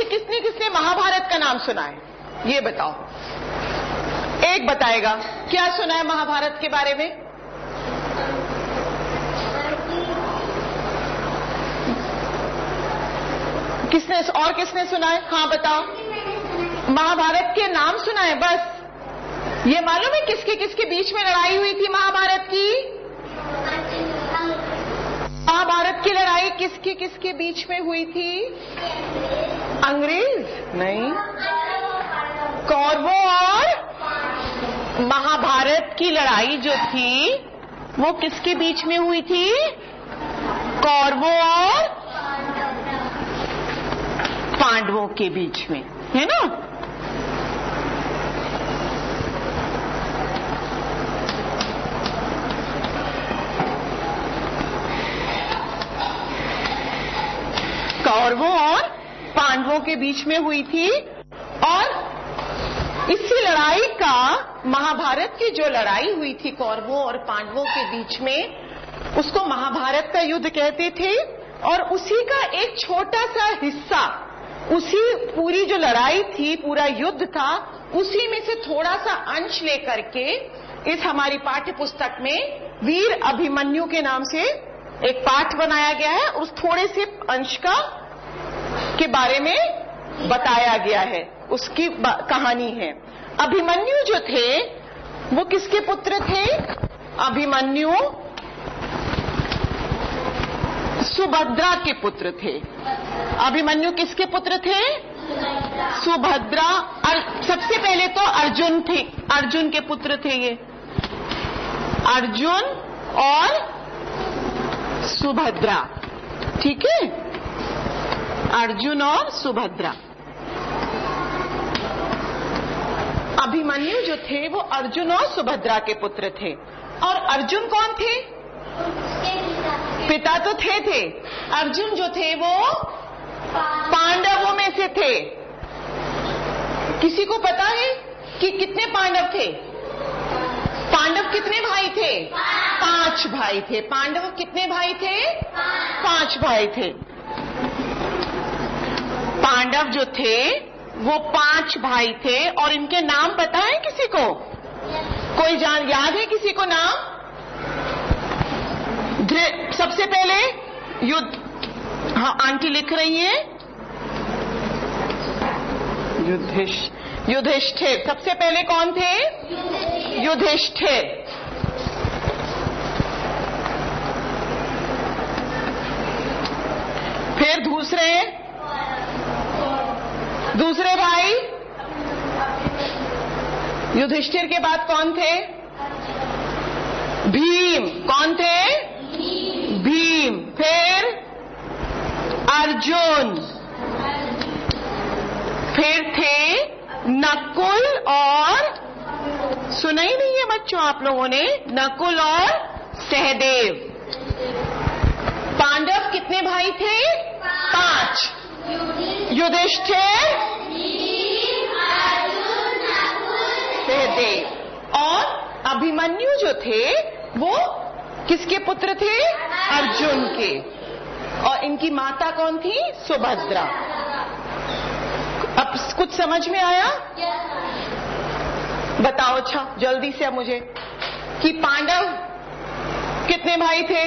किसने किसने महाभारत का नाम सुना है? ये बताओ, एक बताएगा क्या सुना है महाभारत के बारे में? किसने और किसने सुना है? हाँ बताओ। महाभारत के नाम सुना है बस। ये मालूम है किसके किसके बीच में लड़ाई हुई थी महाभारत की? महाभारत की लड़ाई किसके किसके बीच में हुई थी? अंग्रेज नहीं, कौरवों और महाभारत की लड़ाई जो थी वो किसके बीच में हुई थी? कौरवों और पांडवों के बीच में, है ना? कौरवों और पांडवों के बीच में हुई थी। और इसी लड़ाई का, महाभारत की जो लड़ाई हुई थी कौरवों और पांडवों के बीच में, उसको महाभारत का युद्ध कहते थे। और उसी का एक छोटा सा हिस्सा, उसी पूरी जो लड़ाई थी, पूरा युद्ध था, उसी में से थोड़ा सा अंश लेकर के इस हमारी पाठ्य पुस्तक में वीर अभिमन्यु के नाम से एक पाठ बनाया गया है। उस थोड़े से अंश के बारे में बताया गया है, उसकी कहानी है। अभिमन्यु जो थे वो किसके पुत्र थे? अभिमन्यु सुभद्रा के पुत्र थे। अभिमन्यु किसके पुत्र थे? सुभद्रा। सबसे पहले तो अर्जुन थे, अर्जुन के पुत्र थे ये, अर्जुन और सुभद्रा। ठीक है, अर्जुन और सुभद्रा। अभिमन्यु जो थे वो अर्जुन और सुभद्रा के पुत्र थे। और अर्जुन कौन थे? पिता तो थे। अर्जुन जो थे वो पांडवों में से थे। किसी को पता है कि कितने पांडव थे? पांडव कितने भाई थे? 5 भाई थे। पांडव कितने भाई थे? 5 भाई थे। पांडव जो थे वो 5 भाई थे। और इनके नाम पता है किसी को? कोई याद है किसी को नाम? सबसे पहले हाँ आंटी लिख रही है, युधिष्ठिर। सबसे पहले कौन थे? युधिष्ठिर। फिर दूसरे भाई युधिष्ठिर के बाद कौन थे? भीम। कौन थे? भीम। फिर अर्जुन। फिर थे नकुल और, सुना ही नहीं है बच्चों आप लोगों ने? नकुल और सहदेव। पांडव कितने भाई थे? 5। युधिष्ठिर, सहदेव। और अभिमन्यु जो थे वो किसके पुत्र थे? अर्जुन के। और इनकी माता कौन थी? सुभद्रा। अब कुछ समझ में आया? बताओ अच्छा जल्दी से अब मुझे कि पांडव कितने भाई थे?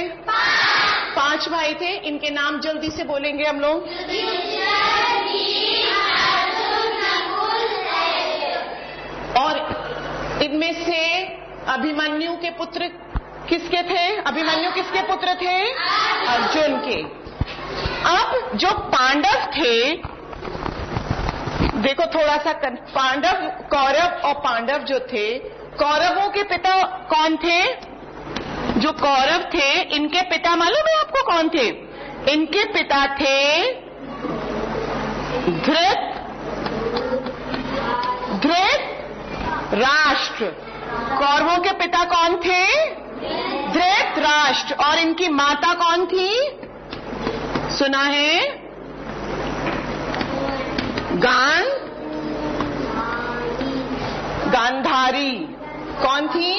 5 भाई थे। इनके नाम जल्दी से बोलेंगे हम लोग। और इनमें से अभिमन्यु के पुत्र किसके थे? अभिमन्यु किसके पुत्र थे? अर्जुन के। अब जो पांडव थे, देखो थोड़ा सा पांडव, कौरव और पांडव जो थे, कौरवों के पिता कौन थे? जो कौरव थे इनके पिता मालूम है आपको कौन थे? इनके पिता थे धृतराष्ट्र। कौरवों के पिता कौन थे? धृतराष्ट्र। और इनकी माता कौन थी? सुना है? गांधारी। कौन थी?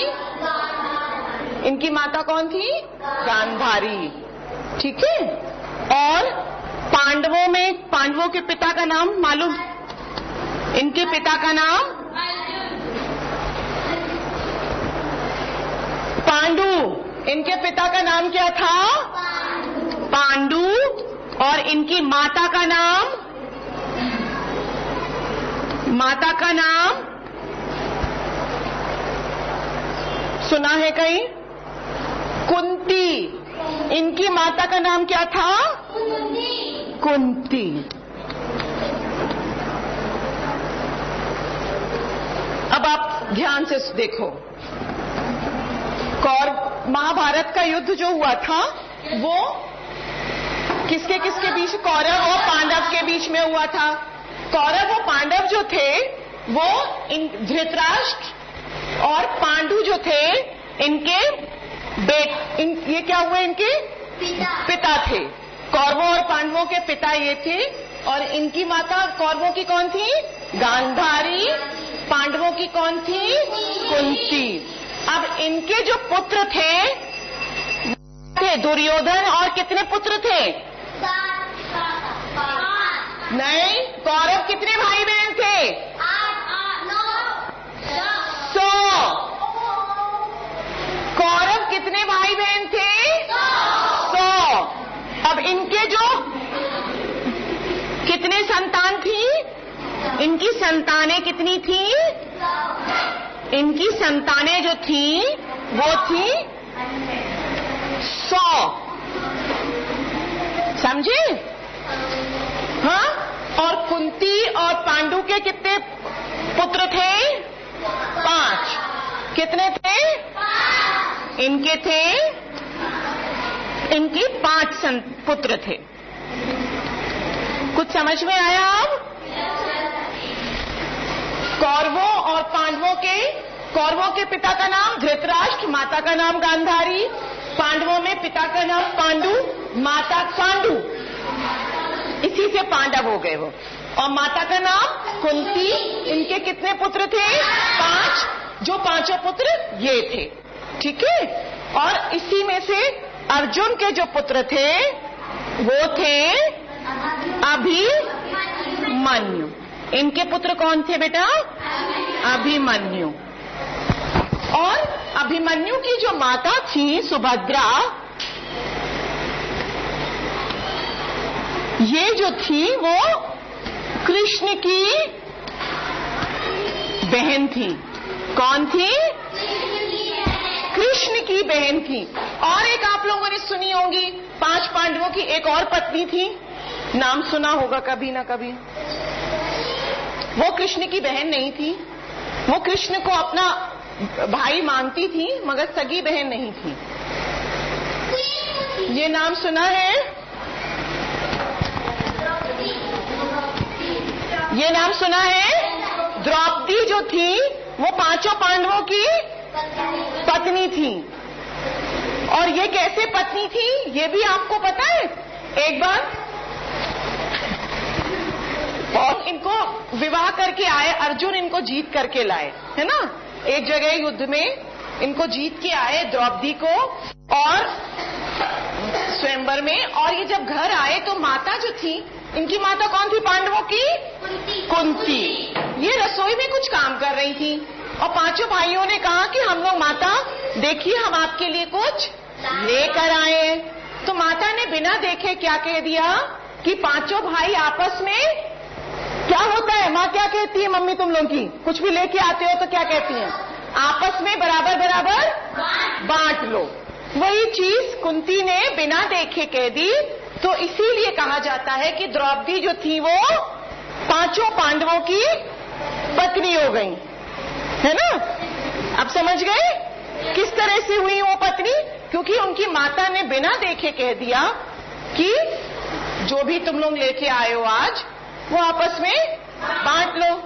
इनकी माता कौन थी? गांधारी। ठीक है। और पांडवों के पिता का नाम मालूम? इनके पिता का नाम पांडु। इनके पिता का नाम क्या था? पांडु। और इनकी माता का नाम सुना है कहीं? कुंती। इनकी माता का नाम क्या था? कुंती। अब आप ध्यान से देखो, महाभारत का युद्ध जो हुआ था वो किसके किसके बीच? कौरव और पांडव के बीच में हुआ था। कौरव और पांडव जो थे वो धृतराष्ट्र और पांडु जो थे इनके ये क्या हुए? इनके पिता थे। कौरवों और पांडवों के पिता ये थे। और इनकी माता कौरवों की कौन थी? गांधारी। पांडवों की कौन थी? कुंती। अब इनके जो पुत्र थे दुर्योधन, और कितने पुत्र थे? नहीं, कौरव कितने भाई बहन थे? 100। कौरव कितने भाई बहन थे? 100। अब इनके जो कितने संतान थी? इनकी संतानें कितनी थी? इनकी संतानें जो थी वो थी 100। समझे? हाँ। और कुंती और पांडु के कितने पुत्र थे? 5। कितने थे? इनके थे, इनकी 5 पुत्र थे। कुछ समझ में आया? अब कौरवों के पिता का नाम धृतराष्ट्र, माता का नाम गांधारी। पांडवों में पिता का नाम पांडु, माता पांडु, इसी से पांडव हो गए वो। और माता का नाम कुंती। इनके कितने पुत्र थे? 5। जो 5 पुत्र ये थे। ठीक है। और इसी में से अर्जुन के जो पुत्र थे वो थे अभिमन्यु। इनके पुत्र कौन थे बेटा? अभिमन्यु। और अभिमन्यु की जो माता थी सुभद्रा, ये जो थी वो कृष्ण की बहन थी। कौन थी? कृष्ण की बहन थी। और एक आप लोगों ने सुनी होगी, 5 पांडवों की एक और पत्नी थी, नाम सुना होगा कभी ना कभी। वो कृष्ण की बहन नहीं थी, वो कृष्ण को अपना भाई मानती थी मगर सगी बहन नहीं थी। ये नाम सुना है? ये नाम सुना है? द्रौपदी जो थी वो 5 पांडवों की पत्नी थी। और ये कैसे पत्नी थी ये भी आपको पता है? एक बार और इनको विवाह करके आए, अर्जुन इनको जीत करके लाए, है ना? एक जगह युद्ध में इनको जीत के आए द्रौपदी को और स्वयंवर में। और ये जब घर आए तो माता जो थी, इनकी माता कौन थी पांडवों की? कुंती। ये रसोई में कुछ काम कर रही थी और 5 भाइयों ने कहा कि हम लोग माता देखिए हम आपके लिए कुछ लेकर आए। तो माता ने बिना देखे क्या कह दिया कि 5 भाई आपस में क्या होता है? माँ क्या कहती है? मम्मी तुम लोग की कुछ भी लेके आते हो तो क्या कहती हैं? आपस में बराबर बराबर बांट लो। वही चीज कुंती ने बिना देखे कह दी। तो इसीलिए कहा जाता है कि द्रौपदी जो थी वो 5 पांडवों की पत्नी हो गई, है ना? अब समझ गए किस तरह से हुई वो पत्नी? क्योंकि उनकी माता ने बिना देखे कह दिया कि जो भी तुम लोग लेके आए हो आज वो आपस में बांट लो।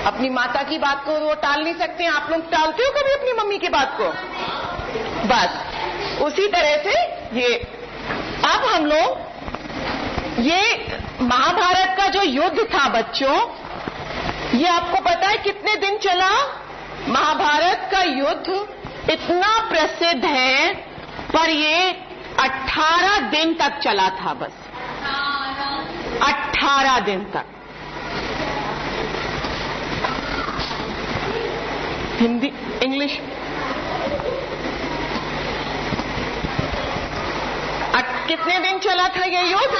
अपनी माता की बात को वो टाल नहीं सकते। आप लोग टालते हो कभी अपनी मम्मी की बात को? बस उसी तरह से ये अब हम लोग ये महाभारत का जो युद्ध था बच्चों, ये आपको पता है कितने दिन चला? महाभारत का युद्ध इतना प्रसिद्ध है पर ये 18 दिन तक चला था बस। 18 दिन तक। हिंदी, इंग्लिश। कितने दिन चला था ये युद्ध?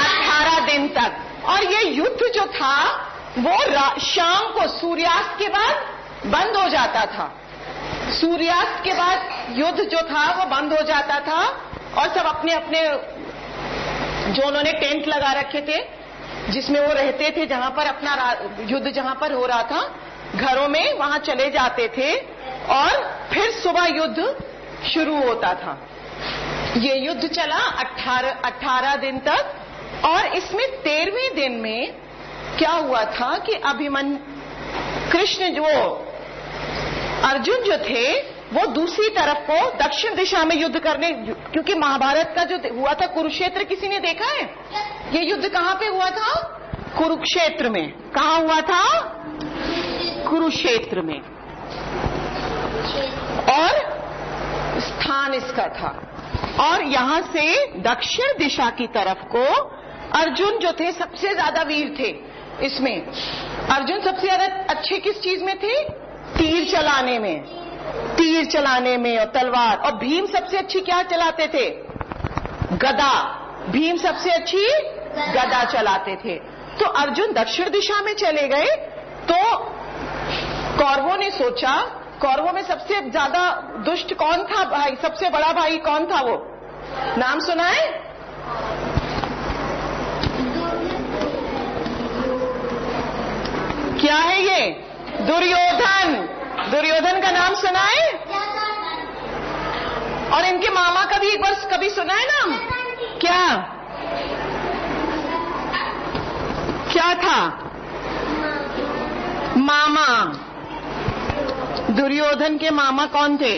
18 दिन तक। और ये युद्ध जो था वो शाम को सूर्यास्त के बाद बंद हो जाता था। सूर्यास्त के बाद युद्ध जो था वो बंद हो जाता था और सब अपने अपने जो उन्होंने टेंट लगा रखे थे जिसमें वो रहते थे, जहां पर अपना युद्ध जहां पर हो रहा था, घरों में वहां चले जाते थे और फिर सुबह युद्ध शुरू होता था। ये युद्ध चला 18 दिन तक। और इसमें 13वें दिन में क्या हुआ था कि कृष्ण जो अर्जुन जो थे वो दूसरी तरफ को दक्षिण दिशा में युद्ध करने, क्योंकि महाभारत का जो हुआ था कुरुक्षेत्र, किसी ने देखा है? ये युद्ध कहां पे हुआ था? कुरुक्षेत्र में। कहां हुआ था? कुरुक्षेत्र में। और स्थान इसका था। और यहां से दक्षिण दिशा की तरफ को अर्जुन जो थे सबसे ज्यादा वीर थे। इसमें अर्जुन सबसे ज्यादा अच्छे किस चीज में थे? तीर चलाने में, तीर चलाने में और तलवार। और भीम सबसे अच्छी क्या चलाते थे? गदा। भीम सबसे अच्छी गदा चलाते थे। तो अर्जुन दक्षिण दिशा में चले गए तो कौरवों ने सोचा, कौरवों में सबसे ज्यादा दुष्ट कौन था भाई? सबसे बड़ा भाई कौन था? वो नाम सुना है? क्या है ये? दुर्योधन। दुर्योधन का नाम सुना है? और इनके मामा का भी एक बार कभी सुना है नाम? क्या क्या था? मामा। दुर्योधन के मामा कौन थे?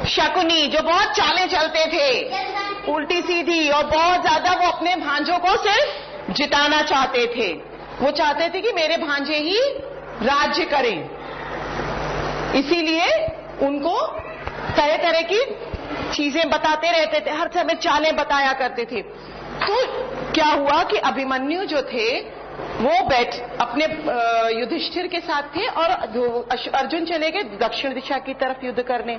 शकुनी, जो बहुत चालें चलते थे उल्टी सीधी, और बहुत ज्यादा वो अपने भांजों को सिर्फ जिताना चाहते थे। वो चाहते थे कि मेरे भांजे ही राज्य करें, इसीलिए उनको तरह तरह की चीजें बताते रहते थे, हर समय चालें बताया करते थे। तो क्या हुआ कि अभिमन्यु जो थे वो अपने युधिष्ठिर के साथ थे और अर्जुन चले गए दक्षिण दिशा की तरफ युद्ध करने।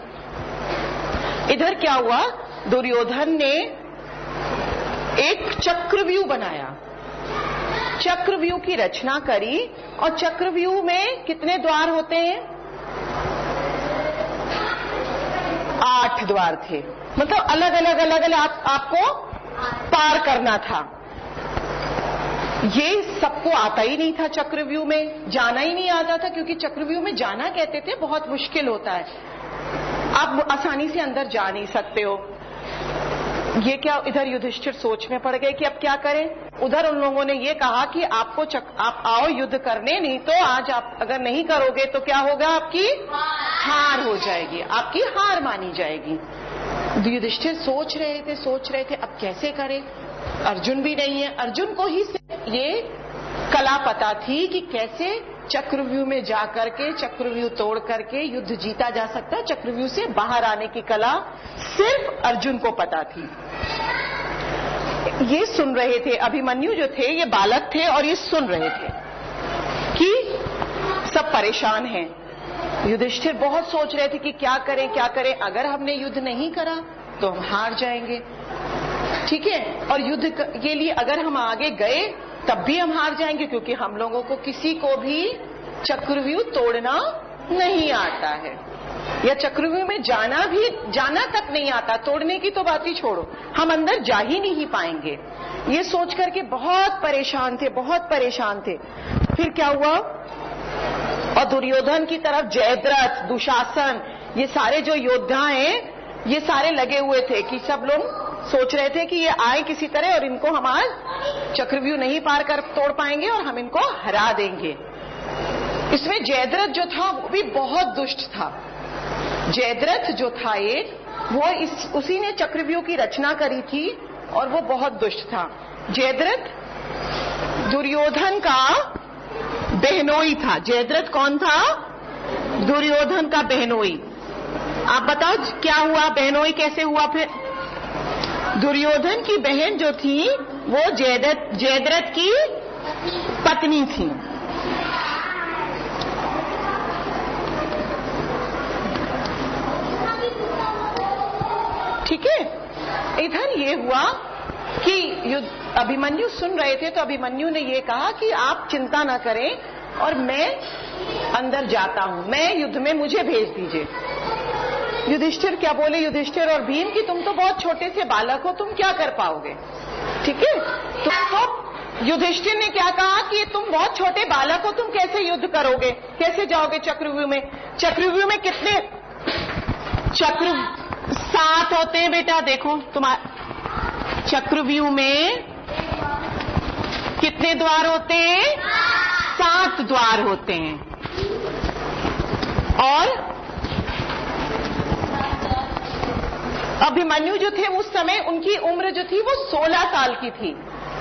इधर क्या हुआ? दुर्योधन ने एक चक्रव्यूह बनाया, चक्रव्यूह की रचना करी। और चक्रव्यूह में कितने द्वार होते हैं? 8 द्वार थे। मतलब अलग अलग आपको पार करना था। ये सबको आता ही नहीं था, चक्रव्यूह में जाना ही नहीं आता था, क्योंकि चक्रव्यूह में जाना कहते थे बहुत मुश्किल होता है, आप आसानी से अंदर जा नहीं सकते हो। ये क्या, इधर युधिष्ठिर सोच में पड़ गए कि अब क्या करें। उधर उन लोगों ने ये कहा कि आप आओ युद्ध करने, नहीं तो आज आप अगर नहीं करोगे तो क्या होगा? आपकी हार हो जाएगी, आपकी हार मानी जाएगी। युधिष्ठिर सोच रहे थे अब कैसे करें। अर्जुन भी नहीं है, अर्जुन को ही ये कला पता थी कि कैसे चक्रव्यूह में जाकर के चक्रव्यूह तोड़ करके युद्ध जीता जा सकता है। चक्रव्यूह से बाहर आने की कला सिर्फ अर्जुन को पता थी। ये सुन रहे थे, अभिमन्यु जो थे ये बालक थे और ये सुन रहे थे कि सब परेशान हैं। युधिष्ठिर बहुत सोच रहे थे कि क्या करें, अगर हमने युद्ध नहीं करा तो हम हार जाएंगे, ठीक है, और युद्ध के लिए अगर हम आगे गए तब भी हम हार जाएंगे, क्योंकि हम लोगों को किसी को भी चक्रव्यूह तोड़ना नहीं आता है, या चक्रव्यूह में जाना तक नहीं आता, तोड़ने की तो बात ही छोड़ो, हम अंदर जा ही नहीं पाएंगे। ये सोच करके बहुत परेशान थे। फिर क्या हुआ? और दुर्योधन की तरफ जयद्रथ, दुशासन, ये सारे जो योद्धा हैं ये सारे लगे हुए थे कि सब लोग सोच रहे थे कि ये आए किसी तरह और इनको हम आज चक्रव्यूह नहीं पार कर तोड़ पाएंगे और हम इनको हरा देंगे। इसमें जयद्रथ जो था वो भी बहुत दुष्ट था। जयद्रथ जो था उसी ने चक्रव्यूह की रचना करी थी और वो बहुत दुष्ट था। जयद्रथ दुर्योधन का बहनोई था। जयद्रथ कौन था? दुर्योधन का बहनोई। आप बताओ क्या हुआ, बहनोई कैसे हुआ? फिर दुर्योधन की बहन जो थी वो जयद्रथ की पत्नी थी। ठीक है, इधर ये हुआ कि अभिमन्यु सुन रहे थे तो अभिमन्यु ने ये कहा कि आप चिंता ना करें और मैं अंदर जाता हूं, मैं युद्ध में मुझे भेज दीजिए। युधिष्ठिर क्या बोले, युधिष्ठिर और भीम कि तुम तो बहुत छोटे से बालक हो, तुम क्या कर पाओगे। ठीक है, तो युधिष्ठिर ने क्या कहा कि तुम बहुत छोटे बालक हो, तुम कैसे युद्ध करोगे, कैसे जाओगे चक्रव्यूह में। चक्रव्यूह में कितने चक्र 7 होते हैं बेटा, देखो तुम्हारे चक्रव्यूह में कितने द्वार होते हैं, 7 द्वार होते हैं। और अभिमन्यु जो थे उस समय उनकी उम्र जो थी वो 16 साल की थी।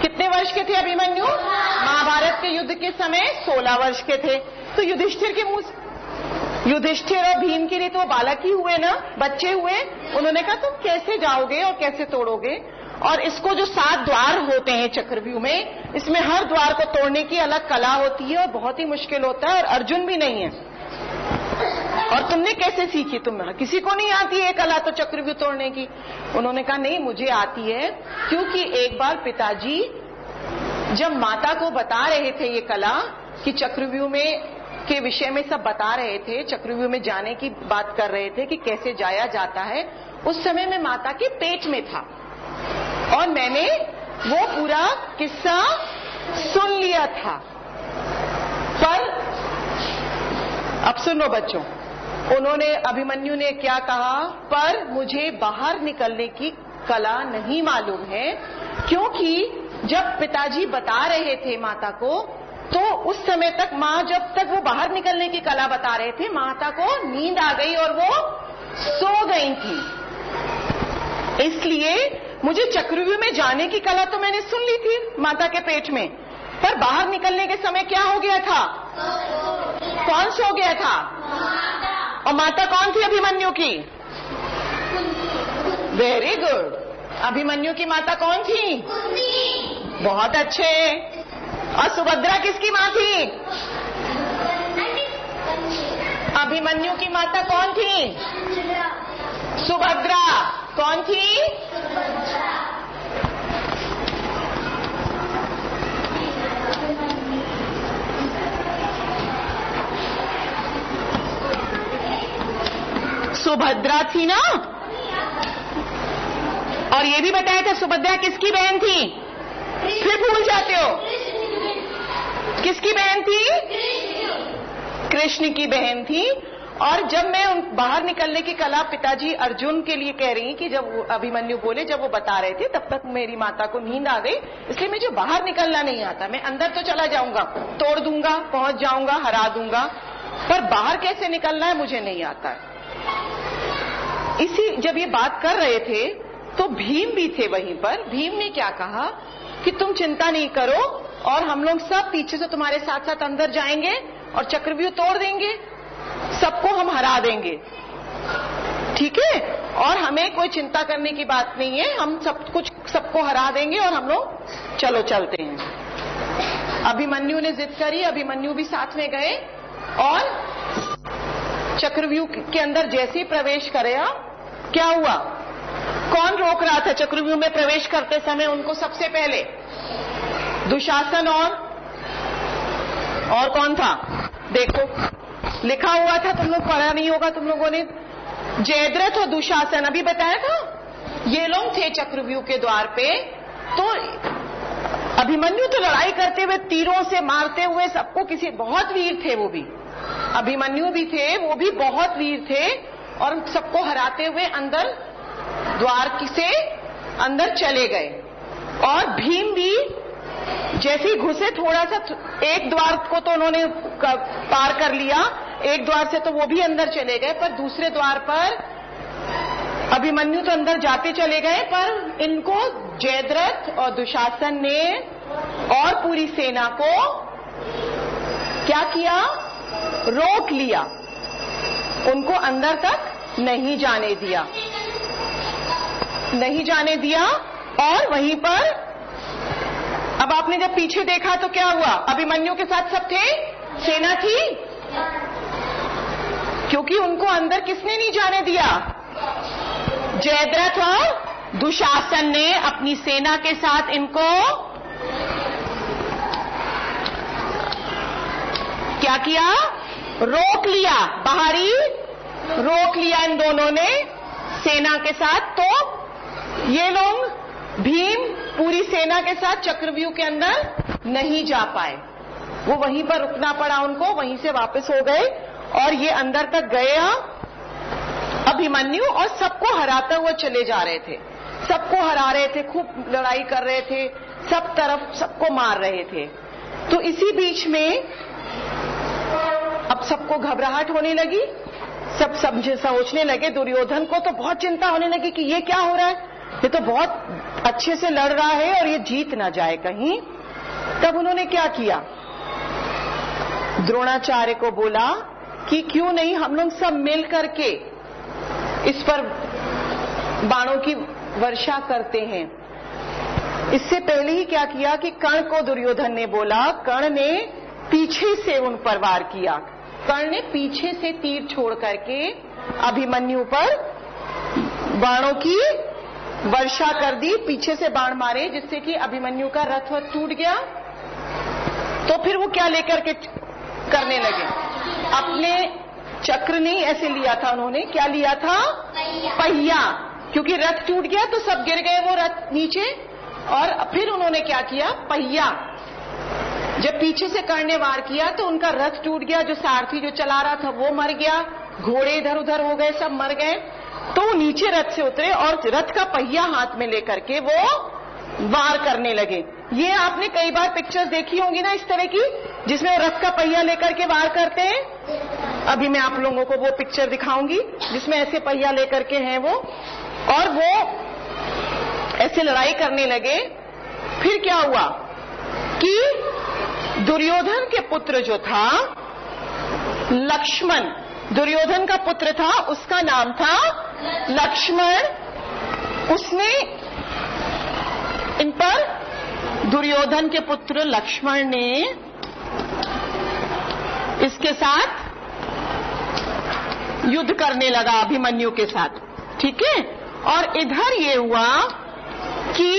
कितने वर्ष के थे अभिमन्यु? महाभारत के युद्ध के समय 16 वर्ष के थे। तो युधिष्ठिर और भीम के लिए तो बालक ही हुए ना, बच्चे हुए। उन्होंने कहा तुम कैसे जाओगे और कैसे तोड़ोगे। और इसको जो 7 द्वार होते हैं चक्रव्यूह में, इसमें हर द्वार को तोड़ने की अलग कला होती है और बहुत ही मुश्किल होता है, और अर्जुन भी नहीं है। और तुमने कैसे सीखी? तुम किसी को नहीं आती है कला तो चक्रव्यूह तोड़ने की। उन्होंने कहा नहीं मुझे आती है, क्योंकि एक बार पिताजी जब माता को बता रहे थे ये कला कि चक्रव्यूह में के विषय में सब बता रहे थे, चक्रव्यूह में जाने की बात कर रहे थे कि कैसे जाया जाता है, उस समय मैं माता के पेट में था और मैंने वो पूरा किस्सा सुन लिया था। पर अब सुनो बच्चों, उन्होंने अभिमन्यु ने क्या कहा, पर मुझे बाहर निकलने की कला नहीं मालूम है, क्योंकि जब पिताजी बता रहे थे माता को तो उस समय तक माँ, जब तक वो बाहर निकलने की कला बता रहे थे, माता को नींद आ गई और वो सो गई थी। इसलिए मुझे चक्रव्यूह में जाने की कला तो मैंने सुन ली थी माता के पेट में, पर बाहर निकलने के समय क्या हो गया था? कौन सो गया था? और माता कौन थी अभिमन्यु की? वेरी गुड, अभिमन्यु की माता कौन थी? बहुत अच्छे। और सुभद्रा किसकी माँ थी? अभिमन्यु की माता कौन थी? सुभद्रा। कौन थी? सुभद्रा थी ना। और ये भी बताया था सुभद्रा किसकी बहन थी? फिर भूल जाते हो। किसकी बहन थी? कृष्ण की बहन थी। और जब मैं बाहर निकलने की कला पिताजी अर्जुन के लिए कह रही कि जब अभिमन्यु बोले, जब वो बता रहे थे, तब तक मेरी माता को नींद आ गई, इसलिए मुझे बाहर निकलना नहीं आता। मैं अंदर तो चला जाऊंगा, तोड़ दूंगा, पहुंच जाऊंगा, हरा दूंगा, पर बाहर कैसे निकलना है मुझे नहीं आता। इसी जब ये बात कर रहे थे तो भीम भी थे वहीं पर। भीम ने क्या कहा कि तुम चिंता नहीं करो और हम लोग सब पीछे से तुम्हारे साथ साथ अंदर जाएंगे और चक्रव्यूह तोड़ देंगे, सबको हम हरा देंगे। ठीक है, और हमें कोई चिंता करने की बात नहीं है, हम सबको हरा देंगे और हम लोग चलो चलते हैं। अभिमन्यु ने जिद करी, अभिमन्यु भी साथ में गए और चक्रव्यूह के अंदर जैसे ही प्रवेश करेगा, क्या हुआ? कौन रोक रहा था चक्रव्यूह में प्रवेश करते समय उनको? सबसे पहले दुशासन और कौन था? देखो लिखा हुआ था, तुम लोग पढ़ा नहीं होगा तुम लोगों ने। जयद्रथ और दुशासन अभी बताया था, ये लोग थे चक्रव्यूह के द्वार पे। तो अभिमन्यु तो लड़ाई करते हुए, तीरों से मारते हुए सबको, किसी बहुत वीर थे वो भी, अभिमन्यु भी थे, वो भी बहुत वीर थे, और सबको हराते हुए अंदर द्वार से अंदर चले गए। और भीम भी जैसे ही घुसे, थोड़ा सा एक द्वार को तो उन्होंने पार कर लिया, एक द्वार से तो वो भी अंदर चले गए, पर दूसरे द्वार पर अभिमन्यु तो अंदर जाते चले गए, पर इनको जयद्रथ और दुशासन ने और पूरी सेना को क्या किया? रोक लिया, उनको अंदर तक नहीं जाने दिया। नहीं जाने दिया। और वहीं पर अब आपने जब पीछे देखा तो क्या हुआ? अभिमन्यु के साथ सब थे, सेना थी, क्योंकि उनको अंदर किसने नहीं जाने दिया? जयद्रथ और दुशासन ने अपनी सेना के साथ इनको क्या किया? रोक लिया, बाहरी रोक लिया इन दोनों ने सेना के साथ। तो ये लोग भीम पूरी सेना के साथ चक्रव्यूह के अंदर नहीं जा पाए, वो वहीं पर रुकना पड़ा उनको, वहीं से वापस हो गए और ये अंदर तक गया अभिमन्यु और सबको हराते हुए चले जा रहे थे, सबको हरा रहे थे, खूब लड़ाई कर रहे थे, सब तरफ सबको मार रहे थे। तो इसी बीच में अब सबको घबराहट होने लगी, सब सोचने लगे, दुर्योधन को तो बहुत चिंता होने लगी कि ये क्या हो रहा है, ये तो बहुत अच्छे से लड़ रहा है और ये जीत ना जाए कहीं। तब उन्होंने क्या किया? द्रोणाचार्य को बोला कि क्यों नहीं हम लोग सब मिल करके इस पर बाणों की वर्षा करते हैं। इससे पहले ही क्या किया कि कर्ण को दुर्योधन ने बोला, कर्ण ने पीछे से उन पर वार किया, कर्ण ने पीछे से तीर छोड़ करके अभिमन्यु पर बाणों की वर्षा कर दी, पीछे से बाण मारे, जिससे कि अभिमन्यु का रथ टूट गया। तो फिर वो क्या लेकर के करने लगे? अपने चक्र नहीं ऐसे लिया था उन्होंने, क्या लिया था? पहिया, क्योंकि रथ टूट गया तो सब गिर गए वो रथ नीचे, और फिर उन्होंने क्या किया? पहिया। जब पीछे से कर्ण ने वार किया तो उनका रथ टूट गया, जो सारथी जो चला रहा था वो मर गया, घोड़े इधर उधर हो गए, सब मर गए। तो वो नीचे रथ से उतरे और रथ का पहिया हाथ में लेकर के वो वार करने लगे। ये आपने कई बार पिक्चर्स देखी होंगी ना इस तरह की, जिसमें वो रथ का पहिया लेकर के वार करते हैं। अभी मैं आप लोगों को वो पिक्चर दिखाऊंगी जिसमें ऐसे पहिया लेकर के हैं वो, और वो ऐसे लड़ाई करने लगे। फिर क्या हुआ कि दुर्योधन के पुत्र जो था लक्ष्मण, दुर्योधन का पुत्र था, उसका नाम था लक्ष्मण, उसने इन पर दुर्योधन के पुत्र लक्ष्मण ने इसके साथ युद्ध करने लगा अभिमन्यु के साथ, ठीक है। और इधर ये हुआ कि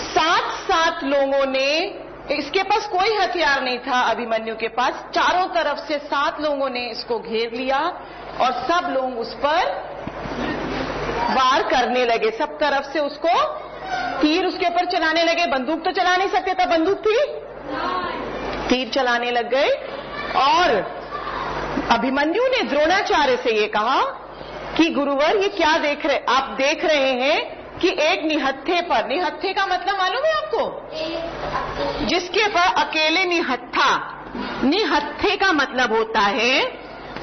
7 लोगों ने, इसके पास कोई हथियार नहीं था अभिमन्यु के पास, चारों तरफ से 7 लोगों ने इसको घेर लिया और सब लोग उस पर वार करने लगे, सब तरफ से उसको तीर उसके ऊपर चलाने लगे। बंदूक तो चला नहीं सकते था, बंदूक थी, तीर चलाने लग गए। और अभिमन्यु ने द्रोणाचार्य से ये कहा कि गुरुवर ये क्या देख रहे, आप देख रहे हैं कि एक निहत्थे पर, निहत्थे का मतलब मालूम है आपको? जिसके पर अकेले निहत्था, निहत्थे का मतलब होता है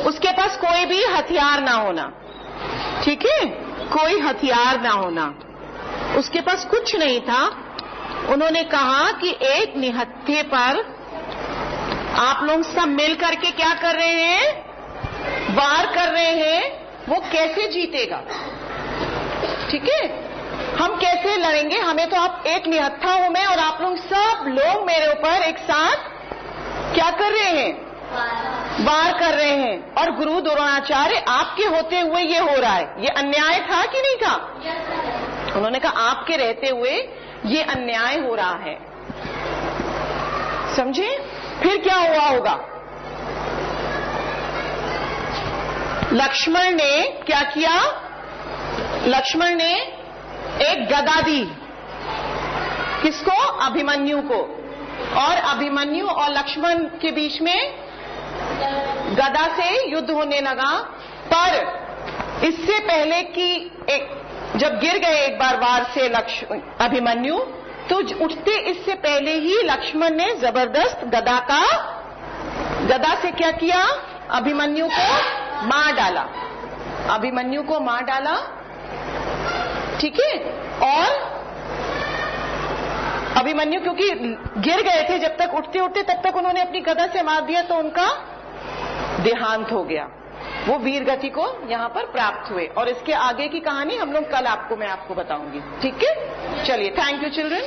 उसके पास कोई भी हथियार ना होना, ठीक है, कोई हथियार ना होना, उसके पास कुछ नहीं था। उन्होंने कहा कि एक निहत्थे पर आप लोग सब मिल करके क्या कर रहे हैं? वार कर रहे हैं, वो कैसे जीतेगा, ठीक है, हम कैसे लड़ेंगे? हमें तो आप, एक निहत्था हूं मैं और आप लोग सब लोग मेरे ऊपर एक साथ क्या कर रहे हैं? वार कर रहे हैं। और गुरु द्रोणाचार्य आपके होते हुए ये हो रहा है, ये अन्याय था कि नहीं था? उन्होंने कहा आपके रहते हुए ये अन्याय हो रहा है, समझे? फिर क्या हुआ होगा? लक्ष्मण ने क्या किया? लक्ष्मण ने एक गदा दी, किसको? अभिमन्यु को। और अभिमन्यु और लक्ष्मण के बीच में गदा से युद्ध होने लगा। पर इससे पहले कि जब गिर गए एक बार वार से अभिमन्यु, तो उठते इससे पहले ही लक्ष्मण ने जबरदस्त गदा से क्या किया? अभिमन्यु को मार डाला, अभिमन्यु को मार डाला, ठीक है। और अभिमन्यु क्योंकि गिर गए थे, जब तक उठते उठते तब तक उन्होंने अपनी गदा से मार दिया तो उनका देहांत हो गया। वो वीर गति को यहाँ पर प्राप्त हुए। और इसके आगे की कहानी हम लोग कल मैं आपको बताऊंगी। ठीक है, चलिए, थैंक यू चिल्ड्रन।